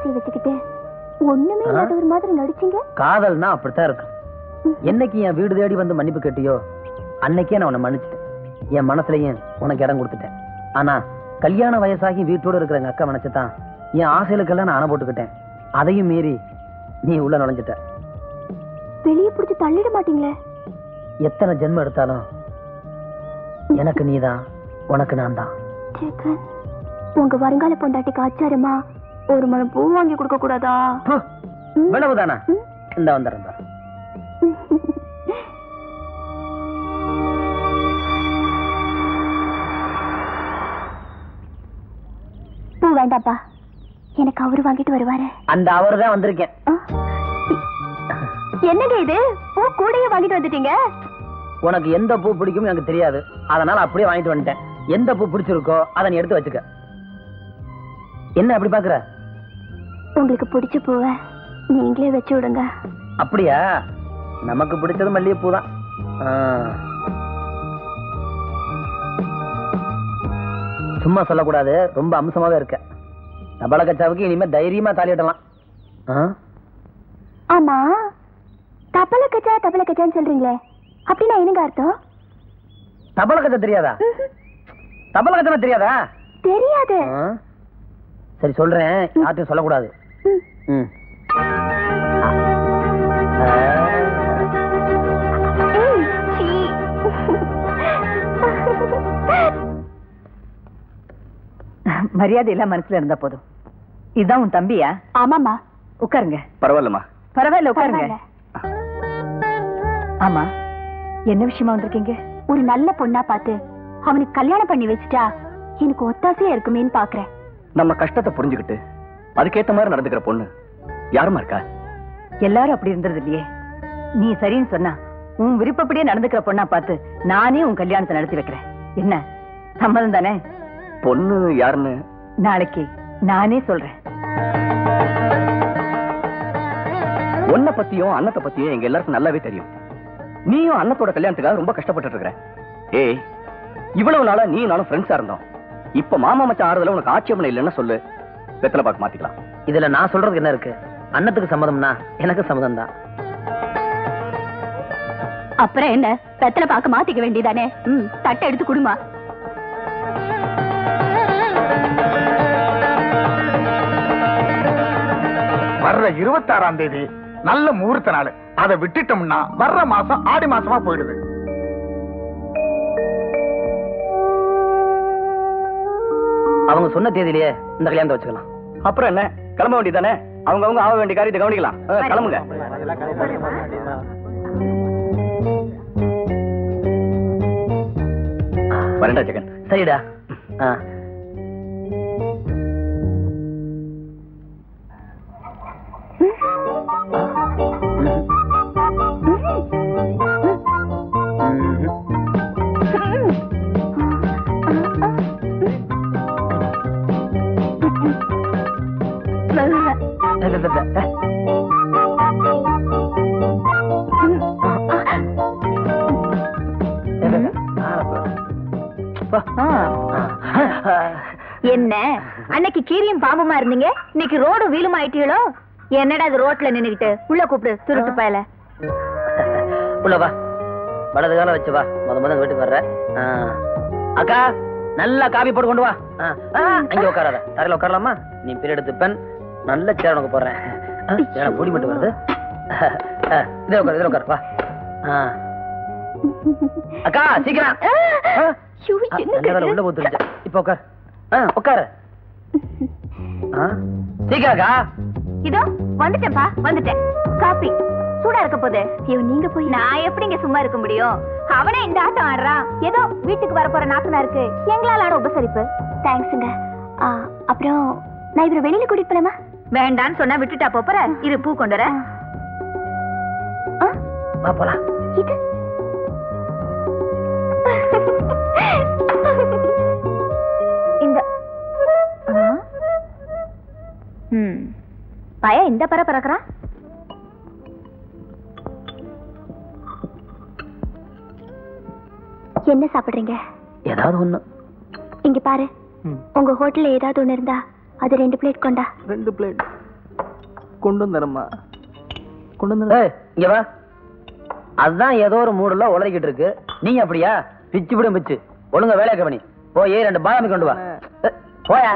ஆசையை வச்சுக்கிட்டு ஒண்ணுமே இல்லாத ஒரு மாதிரி நடிச்சீங்க. காதல்னா அப்படித்தான் இருக்கு. என்னைக்கு என் வீடு தேடி வந்து மன்னிப்பு கேட்டியோ அன்னைக்கே நான் உன்னை மன்னிச்சிட்டேன். என் மனசுலயும் உனக்கு இடம் கொடுத்துட்டேன். ஆனா கல்யாண வயசாகி வீட்டோட இருக்கிற எங்க அக்கா நினைச்சுதான் என் ஆசைகளுக்கெல்லாம் நான் அணை போட்டுக்கிட்டேன். அதையும் மீறி நீ உள்ள நுழைஞ்சிட்ட. வெளியே பிடிச்சி தள்ளிட மாட்டீங்களே? எத்தனை ஜென்மம் எடுத்தாலும் எனக்கு நீதான், உனக்கு நான் தான். உங்க வருங்கால பொண்டாட்டிக்கு ஆச்சாரமா ஒரு மணம் பூ வாங்கி கொடுக்க கூடாதா? விளவுதானா? இந்த வந்துடுறா. பூ வேண்டாப்பா, எனக்கு அவரு வாங்கிட்டு வருவாரு. அந்த அவரு தான் வந்திருக்கேன். என்னங்க இது, பூ கூடையே வாங்கிட்டு வந்துட்டீங்க? உனக்கு எந்த பூ பிடிக்கும் எனக்கு தெரியாது, அதனால அப்படியே வாங்கிட்டு வந்துட்டேன். எந்த பூ பிடிச்சிருக்கோ அதை நீ எடுத்து வச்சுக்க. என்ன அப்படி பாக்குற? உங்களுக்கு பிடிச்ச பூவை நீங்களே வச்சு விடுங்க. அப்படியா? நமக்கு பிடிச்சது மல்லிகை பூ தான். சும்மா சொல்லக்கூடாது, ரொம்ப அம்சமாவே இருக்க. தபல கச்சாவுக்கு இனிமே தைரியமா தாலிடலாம். ஆமா, தபல கச்சான்னு சொல்றீங்களே, அப்படின்னா என்னங்க அர்த்தம்? தபல கச்சா தெரியாதா? தபல கச்சா தெரியாதா? தெரியாது. சரி சொல்றேன், யார்ட்டையும் சொல்லக்கூடாது. மரியாதை எல்லாம் மனசுல இருந்தா போதும். இதுதான் உன் தம்பியா? ஆமாமா. உட்காருங்க. பரவாயில்லம்மா. பரவாயில்ல, உட்காருங்க. ஆமா, என்ன விஷயமா வந்திருக்கீங்க? ஒரு நல்ல பொண்ணா பார்த்து அவனுக்கு கல்யாணம் பண்ணி வச்சுட்டா எனக்கு ஒத்தாசையா இருக்குமேன்னு பாக்குறேன். நம்ம கஷ்டத்தை புரிஞ்சுக்கிட்டு அதுக்கேத்த மாதிரி நடந்துக்கிற பொண்ணு யாருமா இருக்கா? எல்லாரும் அப்படி இருந்தது இல்லையே. நீ சரின்னு சொன்னா உன் விருப்பப்படியே நடந்துக்கிற பொண்ணா பார்த்து நானே உன் கல்யாணத்தை நடத்தி வைக்கிறேன். என்ன சம்மதம் தானே? பொண்ணு யாருன்னு நாளைக்கு நானே சொல்றேன். உன்னை பத்தியும் அண்ணத்தை பத்தியும் எங்க எல்லாருக்கும் நல்லாவே தெரியும். நீயும் அண்ணத்தோட கல்யாணத்துக்காக ரொம்ப கஷ்டப்பட்டு இருக்கிற. ஏய், இவ்வளவு நாளா நீ நானும் ஃப்ரெண்ட்ஸா இருந்தோம். இப்ப மாமா மச்சான் ஆறுதல உனக்கு ஆட்சேபனை இல்லைன்னு சொல்லு, வெத்தலை பாக்கு மாத்திக்கலாம். இதுல நான் சொல்றதுக்கு என்ன இருக்கு? அண்ணத்துக்கு சம்மதம்னா எனக்கு சம்மதம் தான். அப்புறம் என்ன, வெத்தலை பாக்கு மாத்திக்க வேண்டியதானே? தட்டை எடுத்து குடுமா. வர்ற 26ஆம் தேதி நல்ல முகூர்த்த நாள். அதை விட்டுட்டோம்னா வர்ற மாசம் ஆடி மாசமா போயிடுது. அவங்க சொன்ன தேதியிலேயே இந்த கல்யாணத்தை வச்சுக்கலாம். அப்புறம் என்ன, கிளம்ப வேண்டியதானே? அவங்க ஆக வேண்டிய காரியத்தை கவனிக்கலாம். கிளம்புங்க. வரண்டா ஜெகன். சரிடா. என்ன அன்னைக்கு கீரியும் பாம்புமா இருந்தீங்க, இன்னைக்கு ரோடும் வீலும் ஆயிட்டீங்களோ? என்னடா அது ரோட்ல நின்னுகிட்டு? உள்ள கூப்பிடு, திருட்டு பயல. உள்ள வா, வலது கால வச்சு வா. முத வீட்டுக்கு வர்ற. அக்கா, நல்லா காபி போட்டு கொண்டு வா. அங்க உட்காராத, தரையில உட்காரலாமா? நீ பீரியட் எடுத்து பெண் நல்ல சேர் உனக்கு போடுறேன். பொடி மட்டும் வருது. இதுல உட்கார் வா. அக்கா சீக்கிரம். உள்ள போத்துருச்சு. இப்ப உட்கார். உட்காரு சீக்கிரக்கா. இதோ வந்துட்டேன்ப்பா, வந்துட்டேன். காபி சூடா இருக்க போது. நீங்க போய். நான் எப்படிங்க சும்மா இருக்க முடியும்? அவனே இந்த ஆட்டம் ஆடுறான். ஏதோ வீட்டுக்கு வர போற நாத்தனா இருக்கு, எங்களால ஆட உபசரிப்பு. தேங்க்ஸுங்க. அப்புறம் நான் இவரை வெளியில கூட்டிட்டு போலாமா? வேண்டான்னு சொன்னா விட்டுட்டா போற. இரு, பூ கொண்டு வர. போலாம். இது இந்த பையன் இந்த பற பறக்குறான். என்ன சாப்பிடுறீங்க? ஏதாவது ஒண்ணு. இங்க பாரு, உங்க ஹோட்டல்ல ஏதாவது ஒண்ணு இருந்தா அது 2 பிளேட் கொண்டா. 2 பிளேட்? கொண்டு வந்துறமா இங்க வா. அதுதான் ஏதோ ஒரு மூடுல உளறிக்கிட்டு இருக்கு. நீங்க அப்படியா? பிச்சு விடும் பிச்சு. ஒழுங்கா வேலையை கவனி. போய் 2 பாதாமி கொண்டு வா. போயா.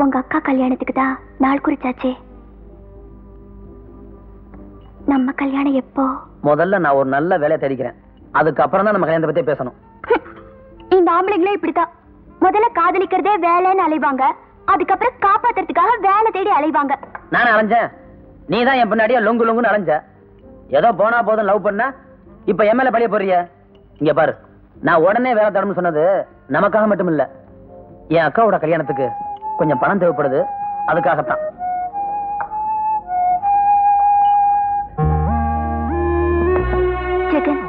உங்க அக்கா கல்யாணத்துக்கு தான் நாள் குறிச்சாச்சே. நம்ம கல்யாணம் எப்போ? முதல்ல நான் ஒரு நல்ல வேலையை தேடிக்கிறேன். அதுக்கப்புறம் தான் நம்ம கல்யாணத்தை பத்தி பேசணும். இந்த ஆம்பளைங்களே இப்படித்தான். முதல்ல காதலிக்கிறதே வேலைன்னு அலைவாங்க, அதுக்கப்புறம் காப்பாத்துறதுக்காக வேலை தேடி அலைவாங்க. நானே அலைஞ்சேன். நீ தான் என் பின்னாடியே லொங்கு லொங்குன்னு அலைஞ்ச. ஏதோ போனா போதும் லவ் பண்ண. இப்ப எம்எல்ஏ பழிய போறிய. இங்க பாரு, நான் உடனே வேலை தரணும்னு சொன்னது நமக்காக மட்டும் இல்ல. என் அக்காவோட கல்யாணத்துக்கு கொஞ்சம் பணம் தேவைப்படுது. அதுக்காகத்தான். ஜெகன்,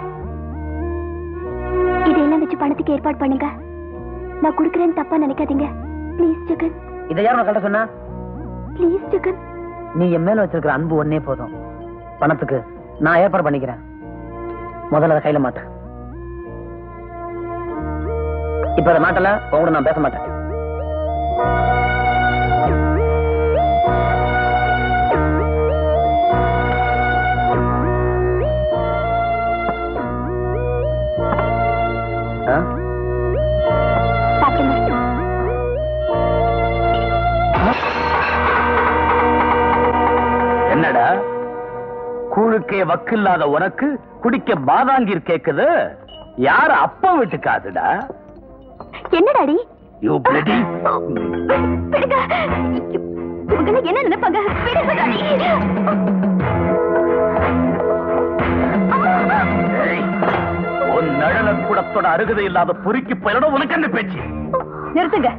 இதெல்லாம் வச்சு பணத்துக்கு ஏற்பாடு பண்ணுங்க. நான் குடுக்கறேன்னு தப்பா நினைக்காதீங்க. ப்ளீஸ் ஜெகன். இதை யார் உனக்கு கரெக்டா சொன்னா? ப்ளீஸ் ஜெகன். நீ என் மேல வச்சிருக்கிற அன்பு ஒன்னே போதும். பணத்துக்கு நான் ஏற்பாடு பண்ணிக்கிறேன். முதல்ல அதை கையில மாட்டேன். இப்ப அதை மாட்டல உங்களோட நான் பேச மாட்டேன். என்னடா கூழுக்கே வக்கில்லாத உனக்கு குடிக்க பாதாங்கீர் கேக்குது? யார அப்பா வீட்டு காசுடா? என்ன டாடி? You bloody. இவங்க என்ன நினைப்பாங்க? உன் நழல கூடத்தோட அருகதை இல்லாத பொறுக்கி போயிட உனக்கு என்ன பேச்சு? நிறுத்துங்க.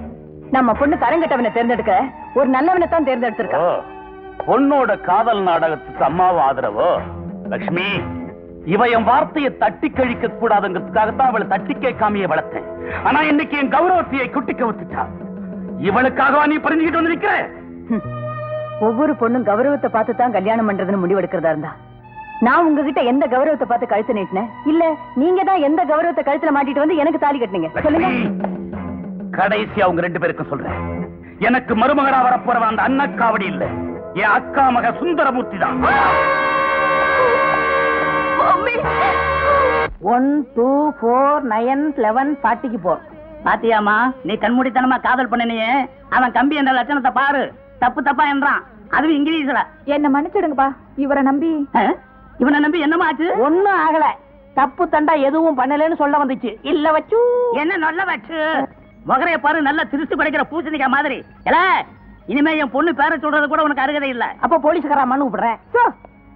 நம்ம பொண்ணு தரங்கட்டவனை தேர்ந்தெடுக்க ஒரு நல்லவனை தான் தேர்ந்தெடுத்திருக்கா. பொண்ணோட காதல் நாடகத்துக்கு அம்மாவும் ஆதரவோ? லட்சுமி, இவ என் வார்த்தையை தட்டி கழிக்க கூடாதுங்கிறதுக்காகத்தான் அவளை தட்டி கேட்காமையே வளர்த்தேன். ஆனா இன்னைக்கு என் கௌரவத்தையை குட்டிக்க வச்சுட்டா. இவளுக்காகவா நீ புரிஞ்சுக்கிட்டு வந்து நிக்கிற? ஒவ்வொரு பொண்ணும் கௌரவத்தை பார்த்து தான் கல்யாணம் பண்றதுன்னு முடிவெடுக்கிறதா இருந்தா, நான் உங்ககிட்ட எந்த கௌரவத்தை பார்த்து கழுத்து நீட்டினேன்? இல்ல நீங்க தான் எந்த கௌரவத்தை கழுத்துல மாட்டிட்டு வந்து எனக்கு தாலி கட்டினீங்க? சொல்லுங்க. கடைசி அவங்க 2 பேருக்கும் சொல்றேன், எனக்கு மருமகனா வரப்போறவன் அந்த அன்னக்காவடி இல்ல, என் அக்கா மக சுந்தரமூர்த்தி தான். 1 2 4 9 11 40க்கு போ. பாத்தியாமா, நீ கண்மூடித்தனமா காதல் பண்ணினியே. அவன் கம்பி என்ற லட்சணத்தை பாரு. தப்பு தப்பா என்றான், அதுவும் இங்கிலீஷ்ல. என்ன மன்னிச்சிடுங்கப்பா, இவரை நம்பி. இவனை நம்பி என்னமா ஆச்சு? ஒண்ணும் ஆகல. தப்பு தண்டா எதுவும் பண்ணலன்னு சொல்ல வந்துச்சு. இல்ல வச்சு என்ன நல்ல வச்சு மகரைய பாரு, நல்ல திருஷ்டி படைக்கிற பூசணிக்கா மாதிரி. இல்ல இனிமே என் பொண்ணு பேர சொல்றது கூட உனக்கு அருகதை இல்ல. அப்ப போலீஸ்கார மனு விடுறேன்.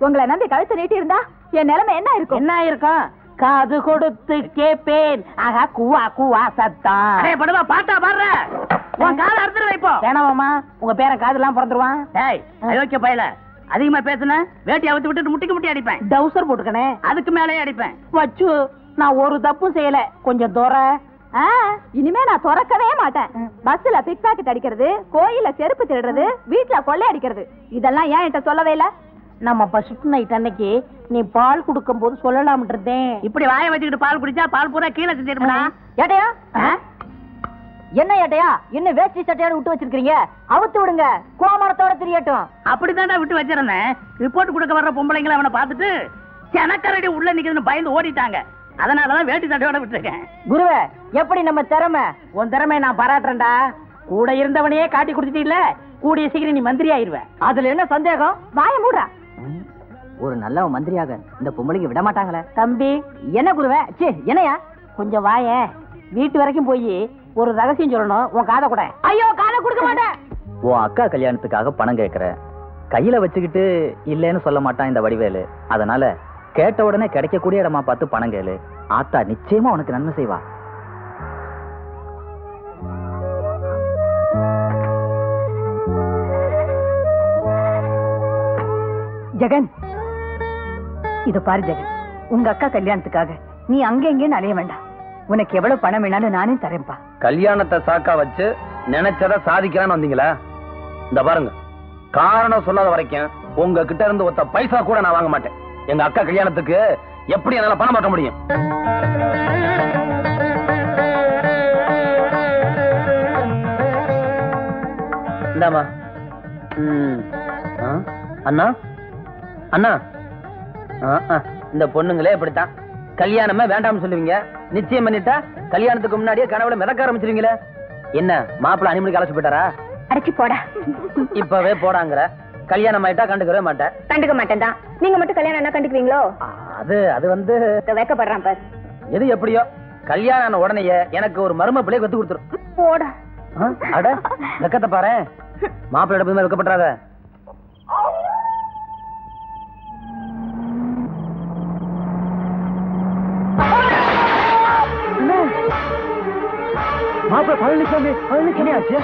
உங்களை நம்பி கழுத்து நீட்டி இருந்தா என் நிலைமை என்ன இருக்கும்? என்ன இருக்கும்? காது கொடுத்து கேப்பேன், ஆகா கூவா கூவா சத்தம். படுவா பாட்டா பாடுற. உன் காதை அறுத்துருவேன் இப்போ. வேணாமாமா, உங்க பேரன் காதெல்லாம் பிறந்துருவான். டேய் அயோக்கிய பயல, அதிகமா பேசுன வேட்டி அவுத்து விட்டுட்டு முட்டிக்கு முட்டி அடிப்பேன். டவுசர் போட்டுக்கனே, அதுக்கு மேலேயே அடிப்பேன். வச்சு நான் ஒரு தப்பும் செய்யல. கொஞ்சம் தோற. இனிமே நான் திறக்கவே மாட்டேன். பஸ்ல பிக் பாக்கெட் அடிக்கிறது, கோயில செருப்பு திருடுறது, வீட்டுல கொள்ளை அடிக்கிறது, இதெல்லாம் ஏன் என்கிட்ட சொல்லவே இல்ல? நம்ம ஃபர்ஸ்ட் நைட் அன்னைக்கு நீ பால் குடுக்கும் போது சொல்லலாம் இருந்தேன். இப்படி வாய வச்சுக்கிட்டு பால் குடிச்சா பால் பூரா கீழே செஞ்சிருப்பா. ஏட்டையா, என்ன ஏட்டையா இன்னும் வேஷ்டி சட்டையோட விட்டு வச்சிருக்கீங்க? அவுத்து விடுங்க, கோமாரத்தோட தெரியட்டும். அப்படித்தான்டா விட்டு வச்சிருந்தேன். ரிப்போர்ட் கொடுக்க வர்ற பொம்பளைங்களை அவனை பார்த்துட்டு செனக்கரடி உள்ள நிக்குதுன்னு பயந்து ஓடிட்டாங்க. அதனாலதான் வேட்டி சட்டையோட விட்டுருக்கேன். குருவே, எப்படி நம்ம திறமை? உன் திறமையை நான் பாராட்டுறேன்டா. கூட இருந்தவனையே காட்டி கொடுத்துட்டு இல்ல, கூடிய சீக்கிரம் நீ மந்திரி ஆயிருவ. அதுல என்ன சந்தேகம்? வாய மூடா. ஒரு நல்ல மந்திரியாக இந்த பொம்பளைக்கு விட மாட்டாங்களே. தம்பி என்ன குருவே? என்னையா கொஞ்சம் வாய. வீட்டு வரைக்கும் போய் ஒரு ரகசியம் சொல்லணும். உன் காதை கூட. ஐயோ, காதை கொடுக்க மாட்டேன். உன் அக்கா கல்யாணத்துக்காக பணம் கேட்கிற, கையில வச்சுக்கிட்டு இல்லைன்னு சொல்ல மாட்டான் இந்த வடிவேலு. அதனால கேட்ட உடனே கிடைக்கக்கூடிய இடமா பார்த்து பணம் கேளு. ஆத்தா நிச்சயமா உனக்கு நன்மை செய்வா. ஜெகன், இது பாரு ஜெகன், உங்க அக்கா கல்யாணத்துக்காக நீ அங்க எங்கேன்னு அலைய வேண்டாம். உனக்கு எவ்வளவு பணம் வேணாலும் நானே தரேன்பா. கல்யாணத்தை சாக்கா வச்சு நினைச்சத சாதிக்கலான்னு வந்தீங்களா? இந்த பாருங்க, காரணம் சொல்லாத வரைக்கும் உங்க கிட்ட இருந்து ஒத்த பைசா கூட நான் வாங்க மாட்டேன். எங்க அக்கா கல்யாணத்துக்கு எப்படி என்னால பணம் மாட்ட முடியும்? இந்தாமா. அண்ணா அண்ணா இந்த பொண்ணுங்களே இப்படித்தான். கல்யாணமே வேண்டாம்னு சொல்லுவீங்க, நிச்சயம் பண்ணிட்டா கல்யாணத்துக்கு முன்னாடியே கனவுல மிதக்க ஆரம்பிச்சிருவீங்களே. என்ன மாப்பிள்ள அனிமலுக்கு அழைச்சு போயிட்டாரா? அடைச்சி போடா. இப்பவே போடாங்கிற. கல்யாணம் ஆயிட்டா கண்டுக்கவே மாட்டேன். கண்டுக்க மாட்டேன் தான். நீங்க மட்டும் கல்யாணம் என்ன கண்டுக்குவீங்களோ? அது வந்து வைக்கப்படுறான் பாரு. எது எப்படியோ கல்யாணம் ஆன உடனேயே எனக்கு ஒரு மரும பிள்ளை வெத்து கொடுத்துரும். போடா. அட வெக்கத்தை பாரு. மாப்பிள்ளை எப்பவுமே வெக்கப்படாத. மாப்பிள்ளை பழனிசாமி பழனிசாமி ஆச்சு.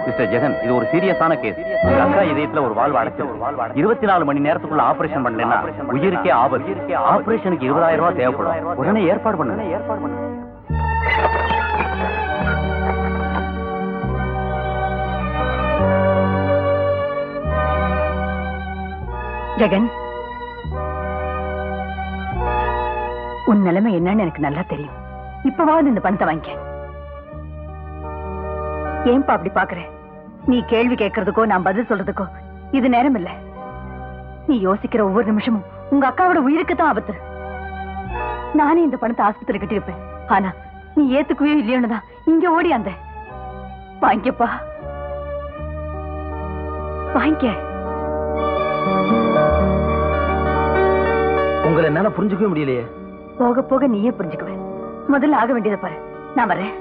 மிஸ்டர் ஜெகன், இது ஒரு சீரியஸான கேஸ். உங்க அக்கா இதயத்துல ஒரு வாழ்வு அடைச்சு 24 மணி நேரத்துக்குள்ள ஆபரேஷன் பண்ணலன்னா உயிருக்கே ஆபத்து. ஆபரேஷனுக்கு 20,000 ரூபாய் தேவைப்படும். உடனே ஏற்பாடு பண்ணுங்க. ஜெகன், உன் நிலைமை என்னன்னு எனக்கு நல்லா தெரியும். இப்பவாவது இந்த பணத்தை வாங்கிக்க. ஏன்பா அப்படி பாக்குற? நீ கேள்வி கேட்கறதுக்கோ நான் பதில் சொல்றதுக்கோ இது நேரம் இல்ல. நீ யோசிக்கிற ஒவ்வொரு நிமிஷமும் உங்க அக்காவோட உயிருக்கு தான் ஆபத்து. நானே இந்த பணத்தை ஆஸ்பத்திரி கட்டியிருப்பேன். ஆனா நீ ஏத்துக்குவே இல்லையோன்னு தான் இங்க ஓடி அந்த. வாங்கிக்கப்பா, வாங்கிக்க. உங்களை என்னால புரிஞ்சுக்கவே முடியலையே. போக போக நீயே புரிஞ்சுக்குவேன். முதல்ல ஆக வேண்டியதை பாரு. நான் வரேன்.